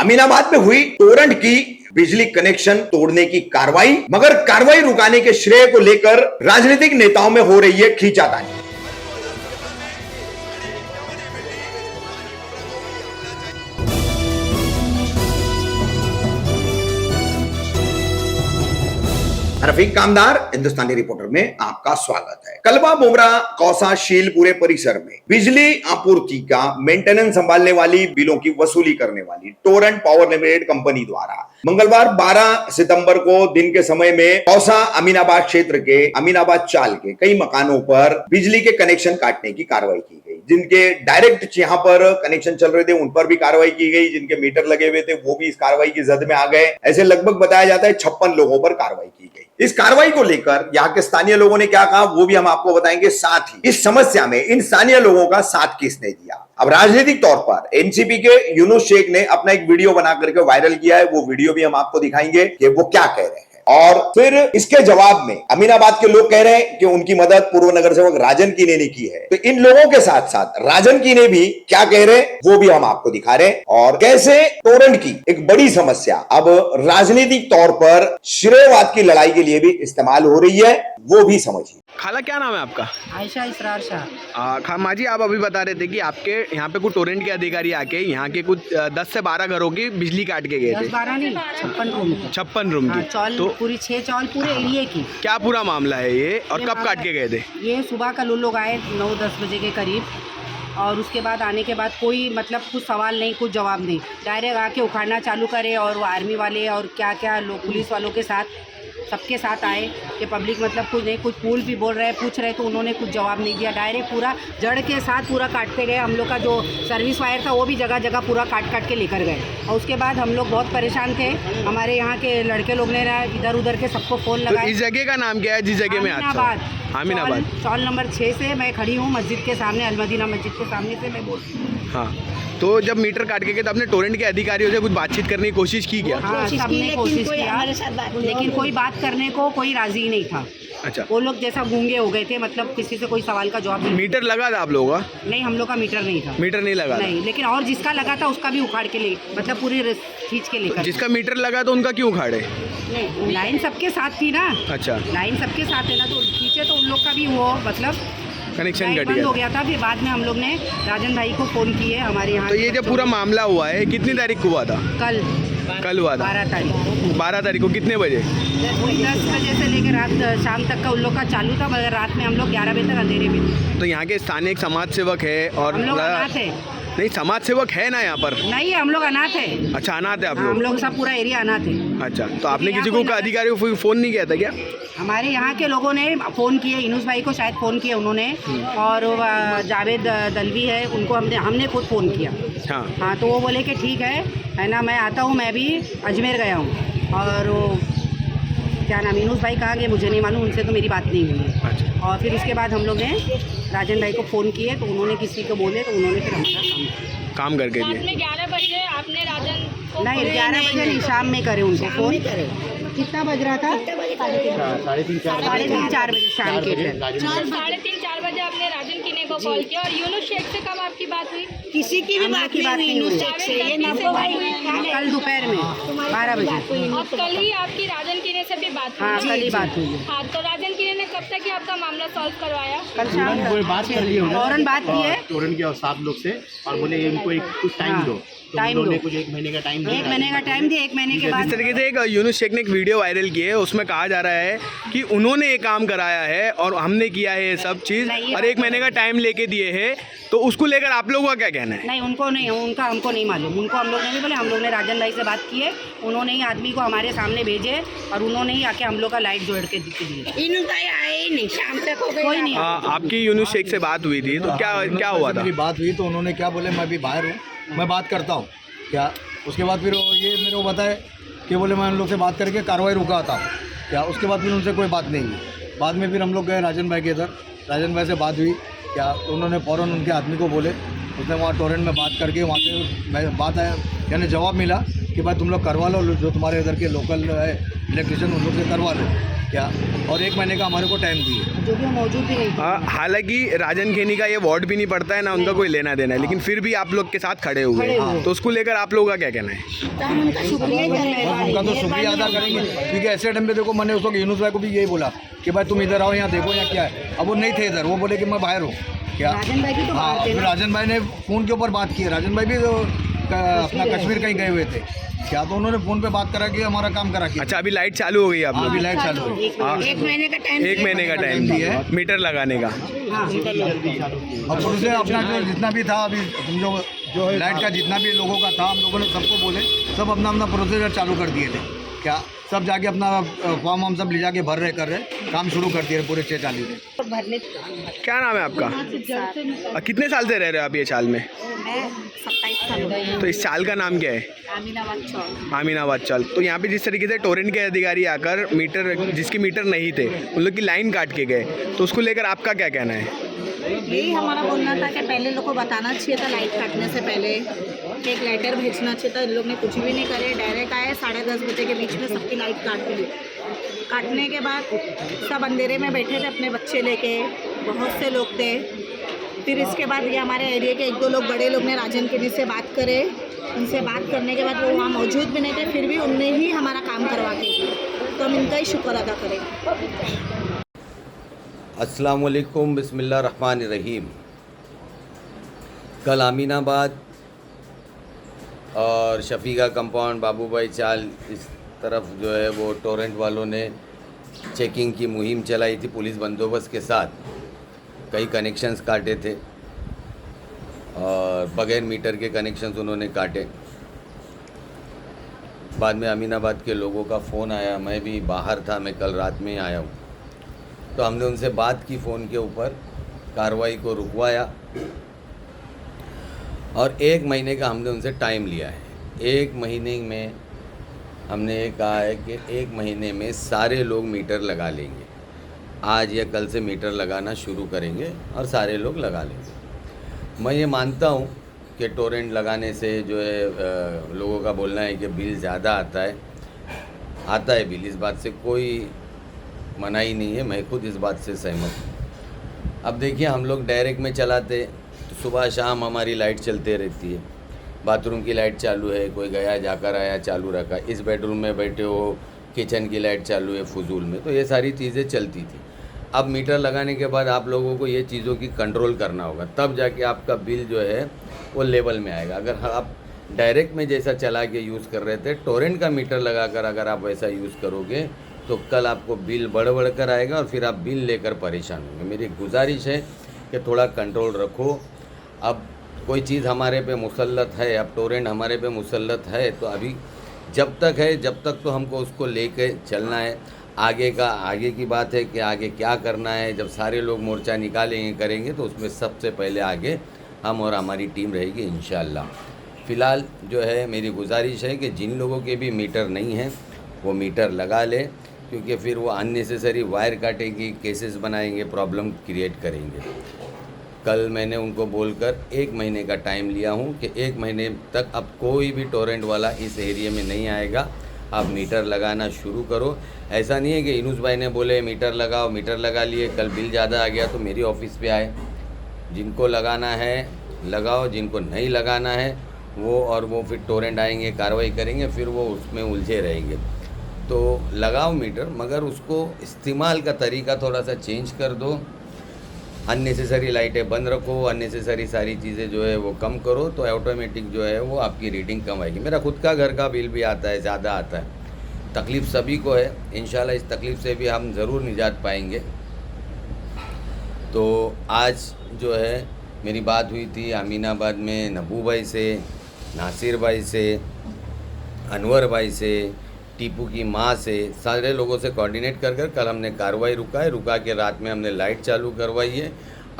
अमीनाबाद में हुई टोरंट की बिजली कनेक्शन तोड़ने की कार्रवाई, मगर कार्रवाई रुकाने के श्रेय को लेकर राजनीतिक नेताओं में हो रही है खींचातानी। रफीक कामदार हिंदुस्तानी रिपोर्टर में आपका स्वागत है। कलवा मुमरा कौसा शीलपुरे परिसर में बिजली आपूर्ति का मेंटेनेंस संभालने वाली बिलों की वसूली करने वाली टोरंट पावर लिमिटेड कंपनी द्वारा मंगलवार 12 सितंबर को दिन के समय में कौसा अमीनाबाद क्षेत्र के अमीनाबाद चाल के कई मकानों पर बिजली के कनेक्शन काटने की कार्रवाई की गई। जिनके डायरेक्ट यहाँ पर कनेक्शन चल रहे थे उन पर भी कार्रवाई की गई, जिनके मीटर लगे हुए थे वो भी इस कार्रवाई की जद में आ गए। ऐसे लगभग बताया जाता है 56 लोगों पर कार्रवाई की गई। इस कार्रवाई को लेकर यहाँ के स्थानीय लोगों ने क्या कहा वो भी हम आपको बताएंगे। साथ ही इस समस्या में इन स्थानीय लोगों का साथ किसने दिया। अब राजनीतिक तौर पर एनसीपी के यूनुस शेख ने अपना एक वीडियो बना करके वायरल किया है, वो वीडियो भी हम आपको दिखाएंगे कि वो क्या कह रहे हैं। और फिर इसके जवाब में अमीनाबाद के लोग कह रहे हैं कि उनकी मदद पूर्व नगर सेवक राजन कीने ने की है। तो इन लोगों के साथ साथ राजन कीने भी क्या कह रहे हैं वो भी हम आपको दिखा रहे हैं। और कैसे टोरंट की एक बड़ी समस्या अब राजनीतिक तौर पर श्रेयवाद की लड़ाई के लिए भी इस्तेमाल हो रही है, वो भी समझिए। खाला क्या नाम है आपका? आयशा इसरार शाह। खामा जी, आप अभी बता रहे थे कि आपके यहाँ पे कुछ टोरेंट के अधिकारी आके यहाँ के कुछ 10 से 12 घरों की बिजली काट के गए थे। 10-12 नहीं, 56 रूम की। 56 रूम की। चौल तो पूरी 6 चौल पूरे एरिया की। क्या पूरा मामला है ये और कब काट के गए थे? ये सुबह कल उन लोग आए 9-10 बजे के करीब, और उसके बाद आने के बाद कोई मतलब कुछ सवाल नहीं, कुछ जवाब नहीं, डायरेक्ट आके उखाड़ना चालू करे। और वो आर्मी वाले और क्या क्या लोग पुलिस वालों के साथ सबके साथ आए कि पब्लिक मतलब कुछ नहीं, कुछ पुल भी बोल रहे पूछ रहे तो उन्होंने कुछ जवाब नहीं दिया। डायरेक्ट पूरा जड़ के साथ पूरा काटते गए। हम लोग का जो सर्विस वायर था वो भी जगह जगह पूरा काट काट के लेकर गए। और उसके बाद हम लोग बहुत परेशान थे। हमारे यहाँ के लड़के लोग ने इधर उधर के सबको फ़ोन लगाया। तो इस जगह का नाम क्या है जिस जगह में अमीनाबाद चौल नंबर 6 से मैं खड़ी हूँ मस्जिद के सामने, अलमदीना मस्जिद के सामने से मैं बोल रही हूँ। हाँ, तो जब मीटर काट के गए तो आपने टोरेंट के अधिकारियों से कुछ बातचीत करने की कोशिश की क्या? हाँ, सबने कोशिश किया, लेकिन कोई बात करने को कोई राजी नहीं था। अच्छा, वो लोग जैसा गूंगे हो गए थे, मतलब किसी से कोई सवाल का जवाब नहीं। मीटर लगा था आप लोगों का? नहीं, हम लोग का मीटर नहीं था। मीटर नहीं लगा नहीं, लेकिन और जिसका लगा था उसका भी उखाड़ के ले, मतलब पूरी खींच के लेकर। जिसका मीटर लगा तो उनका क्यों उखाड़े? नहीं, लाइन सबके साथ थी ना। अच्छा, लाइन सबके साथ है ना, तो खींचे तो उन लोग का भी वो मतलब कनेक्शन कट बंद हो गया। गया था। फिर बाद में हम लोग ने राजन भाई को फ़ोन किए हमारे यहाँ। तो ये जब पूरा मामला हुआ है कितनी तारीख को हुआ था? कल हुआ था 12 तारीख। 12 तारीख को कितने बजे? 10 बजे से लेकर रात शाम तक का उन लोग का चालू था, मगर रात में हम लोग 11 बजे तक अंधेरे में थे। तो यहाँ के स्थानीय एक समाज सेवक है और हम लोग अनाथ है। नहीं, समाज सेवक है ना यहाँ पर? नहीं, हम लोग अनाथ है। अच्छा, अनाथ है आप हम लोग? लोग सब पूरा एरिया अनाथ है। अच्छा, तो आपने किसी को अधिकारी को फ़ोन नहीं किया था क्या? हमारे यहाँ के लोगों ने फ़ोन किए, यूनुस भाई को शायद फ़ोन किया उन्होंने, और जावेद दलवी है उनको हमने खुद फ़ोन किया। हाँ, तो वो बोले कि ठीक है ना, मैं आता हूँ। मैं भी अजमेर गया हूँ, और वो क्या नाम यूनुस भाई कहा कि मुझे नहीं मालूम, उनसे तो मेरी बात नहीं हुई है। अच्छा। और फिर उसके बाद हम लोग ने राजन भाई को फ़ोन किए तो उन्होंने किसी को बोले तो उन्होंने फिर हमारा काम करके दिए। 11 बजे आपने राजन को नहीं, 11 बजे नहीं, शाम में करे उनको फ़ोन। कितना बज रहा था? 3:30-4 बजे शाम के। 3:30-4 बजे आपने राजन कीने को कॉल किया। और यूनुस शेख से कब आपकी बात हुई? किसी की भी बात नहीं हुई यूनुस शेख से। ये ना कल दोपहर में 12 बजे। और कल ही आपकी राजन कीने से भी बात हुई? हाँ, कल ही बात हुई। हाँ, तो राजन कीने ने कब तक ही आपका मामला सॉल्व करवाया? कल शाम बात कर ली फौरन बात की है टोरेंट के और 7 लोग से, और बोले इनको एक कुछ टाइम दो। तो उन्होंने कुछ 1 महीने का टाइम दिया। 1 महीने का टाइम दिया। 1 महीने के बाद जिस तरीके से एक यूनुस शेख ने एक वीडियो वायरल की है उसमें कहा जा रहा है कि उन्होंने ये काम कराया है और हमने किया है ये सब चीज़, और 1 महीने का टाइम लेके दिए हैं, तो उसको लेकर आप लोगों का क्या कहना है? नहीं, उनको नहीं, उनका हमको नहीं मालूम। उनको हम लोग ने नहीं बोले, हम लोग ने राजन भाई से बात की है। उन्होंने ही आदमी को हमारे सामने भेजे और उन्होंने ही आके हम लोग का लाइट जोड़ के दिए। यूनुस भाई आए ही नहीं, शाम तक हो गई, कोई नहीं। आपकी यूनुस शेख से बात हुई थी तो क्या हुआ था? मेरी बात हुई तो उन्होंने क्या बोले, मैं अभी बाहर हूँ, मैं बात करता हूँ क्या। उसके बाद फिर ये मेरे को बताए कि बोले मैं उन लोग से बात करके कार्रवाई रुका था क्या। उसके बाद फिर उनसे कोई बात नहीं हुई। बाद में फिर हम लोग गए राजन भाई के इधर, राजन भाई से बात हुई क्या, तो उन्होंने फ़ौरन उनके आदमी को बोले, उसने वहाँ टोरेंट में बात करके वहाँ से बात आया, यानी जवाब मिला कि भाई तुम लोग करवा लो, जो तुम्हारे इधर के लोकल है इलेक्ट्रिशियन उन लोग से करवा लो। क्या, और 1 महीने का हमारे को टाइम दिए। जो भी मौजूद भी नहीं थे। हालांकि राजन खेनी का ये वार्ड भी नहीं पड़ता है ना, उनका कोई लेना देना है, लेकिन फिर भी आप लोग के साथ खड़े हुए हैं, तो उसको लेकर आप लोगों का क्या कहना है? तो हम उनका शुक्रिया ही करने बस वाले उनका तो हैं। शुक्रिया अदा करेंगे, क्योंकि ऐसे टाइम पे देखो मैंने उस वक्त यूनुस भाई को भी यही बोला कि भाई तुम इधर आओ, यहाँ देखो यहाँ क्या है। अब वो नहीं थे इधर, वो बोले कि मैं बाहर हूँ। क्या, राजन भाई भी तो हाँ, बाहर थे फिर ना। राजन भाई ने फ़ोन के ऊपर बात की है। राजन भाई भी तो अपना कश्मीर कहीं गए हुए थे। क्या, तो उन्होंने फ़ोन पे बात करा कि हमारा काम करा कि अच्छा, अभी लाइट चालू हो गई आप लोग? अभी लाइट चालू है। 1 महीने का टाइम। 1 महीने का टाइम दिया है मीटर लगाने का। और फिर उसे अपना जो जितना भी था अभी समझो जो लाइट का जितना भी लोगों का था, हम लोगों ने सबको बोले, सब अपना अपना प्रोसीजर चालू कर दिए थे। क्या, सब जाके अपना फॉर्म हम सब ले जाके भर रहे, कर रहे, काम शुरू कर दिए पूरे 6 चालू में। भरने क्या नाम है आपका? कितने साल से रह रहे हो आप ये चाल में? मैं 27 साल हो गई। तो इस चाल का नाम क्या है? आमीनाबाद चौक। आमीनाबाद चाल। तो यहाँ पे जिस तरीके से टोरेंट के अधिकारी आकर मीटर, जिसके मीटर नहीं थे, उन लोग की लाइन काट के गए, तो उसको लेकर आपका क्या कहना है? यही हमारा बोलना था कि पहले लोग को बताना चाहिए था, लाइट काटने से पहले एक लेटर भेजना चाहिए था। इन लोग ने कुछ भी नहीं करे, डायरेक्ट आए 10:30 बजे के बीच में सबकी लाइट काट दी। काटने के बाद सब अंधेरे में बैठे थे अपने बच्चे लेके, बहुत से लोग थे। फिर इसके बाद ये हमारे एरिया के 1-2 लोग बड़े लोग ने राजन केनी से बात करे। उनसे बात करने के बाद वो वहाँ मौजूद भी नहीं थे, फिर भी उनने ही हमारा काम करवा के दिया, तो हम इनका ही शुक्र अदा करें। अस्सलाम वालेकुम, बिस्मिल्लाह रहमान रहीम। कल अमीनाबाद और शफीका कंपाउंड, बाबू भाई चाल, इस तरफ जो है वो टोरेंट वालों ने चेकिंग की मुहिम चलाई थी पुलिस बंदोबस्त के साथ। कई कनेक्शंस काटे थे और बगैर मीटर के कनेक्शंस उन्होंने काटे। बाद में अमीनाबाद के लोगों का फ़ोन आया, मैं भी बाहर था, मैं कल रात में ही आया हूँ, तो हमने उनसे बात की फ़ोन के ऊपर, कार्रवाई को रुकवाया और 1 महीने का हमने उनसे टाइम लिया है। 1 महीने में हमने ये कहा है कि 1 महीने में सारे लोग मीटर लगा लेंगे। आज या कल से मीटर लगाना शुरू करेंगे और सारे लोग लगा लेंगे। मैं ये मानता हूँ कि टोरेंट लगाने से जो है लोगों का बोलना है कि बिल ज़्यादा आता है बिल, इस बात से कोई मनाही नहीं है, मैं खुद इस बात से सहमत हूँ। अब देखिए, हम लोग डायरेक्ट में चलाते तो सुबह शाम हमारी लाइट चलते रहती है। बाथरूम की लाइट चालू है, कोई गया जाकर आया चालू रखा, इस बेडरूम में बैठे हो किचन की लाइट चालू है फजूल में, तो ये सारी चीज़ें चलती थी। अब मीटर लगाने के बाद आप लोगों को ये चीज़ों की कंट्रोल करना होगा, तब जाके आपका बिल जो है वो लेवल में आएगा। अगर आप डायरेक्ट में जैसा चला के यूज़ कर रहे थे, टोरेंट का मीटर लगाकर अगर आप वैसा यूज़ करोगे तो कल आपको बिल बढ़ कर आएगा और फिर आप बिल लेकर परेशान होंगे। मेरी गुजारिश है कि थोड़ा कंट्रोल रखो। अब कोई चीज़ हमारे पे मुसल्लत है, अब टोरेंट हमारे पे मुसल्लत है, तो अभी जब तक तो हमको उसको लेके चलना है। आगे की बात है कि आगे क्या करना है। जब सारे लोग मोर्चा निकालेंगे, करेंगे, तो उसमें सबसे पहले आगे हम और हमारी टीम रहेगी इंशाअल्लाह। फ़िलहाल जो है मेरी गुजारिश है कि जिन लोगों के भी मीटर नहीं हैं वो मीटर लगा ले, क्योंकि फिर वो अननेसेसरी वायर काटेंगे, केसेस बनाएंगे, प्रॉब्लम क्रिएट करेंगे। कल मैंने उनको बोलकर 1 महीने का टाइम लिया हूँ कि 1 महीने तक अब कोई भी टोरेंट वाला इस एरिया में नहीं आएगा। आप मीटर लगाना शुरू करो। ऐसा नहीं है कि यूनुस भाई ने बोले मीटर लगाओ, मीटर लगा लिए, कल बिल ज़्यादा आ गया तो मेरी ऑफिस पे आए। जिनको लगाना है लगाओ, जिनको नहीं लगाना है वो फिर टोरेंट आएंगे, कार्रवाई करेंगे, फिर वो उसमें उलझे रहेंगे। तो लगाओ मीटर, मगर उसको इस्तेमाल का तरीका थोड़ा सा चेंज कर दो। अननेसेसरी लाइटें बंद रखो, अननेसेसरी सारी चीज़ें जो है वो कम करो, तो ऑटोमेटिक जो है वो आपकी रीडिंग कम आएगी। मेरा खुद का घर का बिल भी आता है, ज़्यादा आता है। तकलीफ़ सभी को है, इंशाल्लाह इस तकलीफ़ से भी हम ज़रूर निजात पाएंगे। तो आज जो है मेरी बात हुई थी अमीनाबाद में नबू भाई से, नासिर भाई से, अनवर भाई से, टीपू की माँ से, सारे लोगों से कोऑर्डिनेट कर कल हमने कार्रवाई रुका के रात में हमने लाइट चालू करवाई है।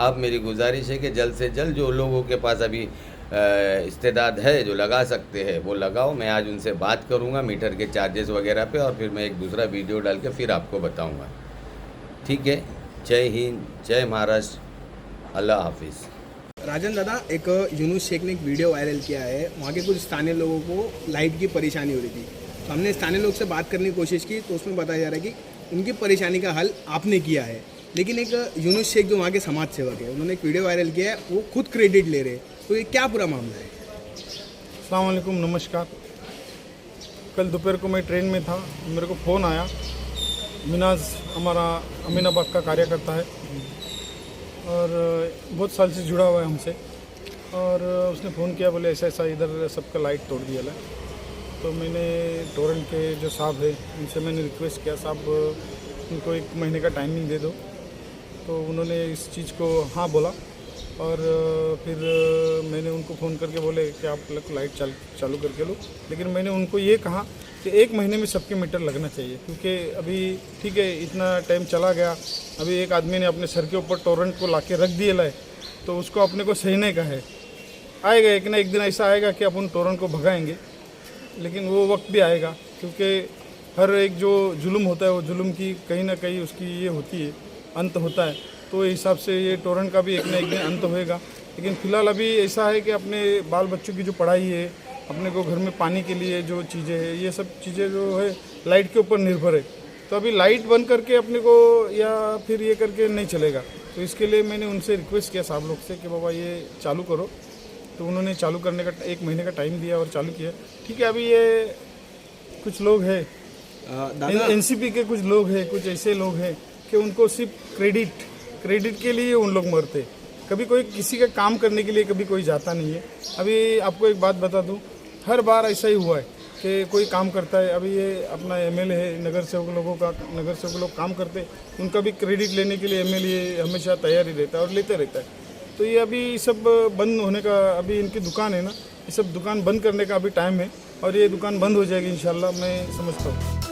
अब मेरी गुजारिश है कि जल्द से जल्द जो लोगों के पास अभी इस्तेदाद है, जो लगा सकते हैं, वो लगाओ। मैं आज उनसे बात करूंगा मीटर के चार्जेस वगैरह पे, और फिर मैं एक दूसरा वीडियो डाल के फिर आपको बताऊंगा। ठीक है, जय हिंद, जय महाराष्ट्र, अल्लाह हाफिज़। राजन दादा, एक यूनुस शेख ने एक वीडियो वायरल किया है, वहाँ के कुछ स्थानीय लोगों को लाइट की परेशानी हो रही थी, तो हमने स्थानीय लोग से बात करने की कोशिश की, तो उसमें बताया जा रहा है कि उनकी परेशानी का हल आपने किया है, लेकिन एक यूनुस शेख जो वहाँ के समाज सेवक है, उन्होंने एक वीडियो वायरल किया है, वो खुद क्रेडिट ले रहे हैं, तो ये क्या पूरा मामला है? अस्सलाम वालेकुम, नमस्कार। कल दोपहर को मैं ट्रेन में था, मेरे को फ़ोन आया। मिनाज हमारा अमीनाबाद का कार्यकर्ता है और बहुत साल से जुड़ा हुआ है हमसे, और उसने फ़ोन किया, बोले ऐसा ऐसा इधर सबका लाइट तोड़ दिया है। तो मैंने टोरेंट के जो साहब है उनसे मैंने रिक्वेस्ट किया, साहब उनको 1 महीने का टाइमिंग दे दो। तो उन्होंने इस चीज़ को हाँ बोला, और फिर मैंने उनको फ़ोन करके बोले कि आप लाइट चालू करके लो, लेकिन मैंने उनको ये कहा कि 1 महीने में सबके मीटर लगना चाहिए, क्योंकि अभी ठीक है इतना टाइम चला गया, अभी एक आदमी ने अपने सर के ऊपर टोरेंट को लाके रख दिए लाए, तो उसको अपने को सहने का है। आएगा एक ना एक दिन ऐसा आएगा कि अपन टोरेंट को भगाएंगे, लेकिन वो वक्त भी आएगा, क्योंकि हर एक जो जुल्म होता है वो जुल्म की कहीं ना कहीं उसकी ये होती है, अंत होता है। तो इस हिसाब से ये टोरेंट का भी एक ना एक दिन अंत होएगा। लेकिन फ़िलहाल अभी ऐसा है कि अपने बाल बच्चों की जो पढ़ाई है, अपने को घर में पानी के लिए जो चीज़ें हैं, ये सब चीज़ें जो है लाइट के ऊपर निर्भर है। तो अभी लाइट बंद करके अपने को या फिर ये करके नहीं चलेगा। तो इसके लिए मैंने उनसे रिक्वेस्ट किया साहब लोग से कि बाबा ये चालू करो। तो उन्होंने चालू करने का 1 महीने का टाइम दिया और चालू किया। ठीक है, अभी ये कुछ लोग हैं एनसीपी के, कुछ लोग हैं, कुछ ऐसे लोग हैं कि उनको सिर्फ क्रेडिट के लिए उन लोग मरते। कभी कोई किसी का काम करने के लिए कभी कोई जाता नहीं है। अभी आपको एक बात बता दूं, हर बार ऐसा ही हुआ है कि कोई काम करता है। अभी ये अपना एमएलए है, नगर सेवक लोग काम करते हैं, उनका भी क्रेडिट लेने के लिए एमएलए हमेशा तैयार ही रहता है और लेते रहता है। तो ये अभी सब बंद होने का, अभी इनकी दुकान है ना, ये सब दुकान बंद करने का अभी टाइम है, और ये दुकान बंद हो जाएगी इंशाल्लाह, मैं समझता हूँ।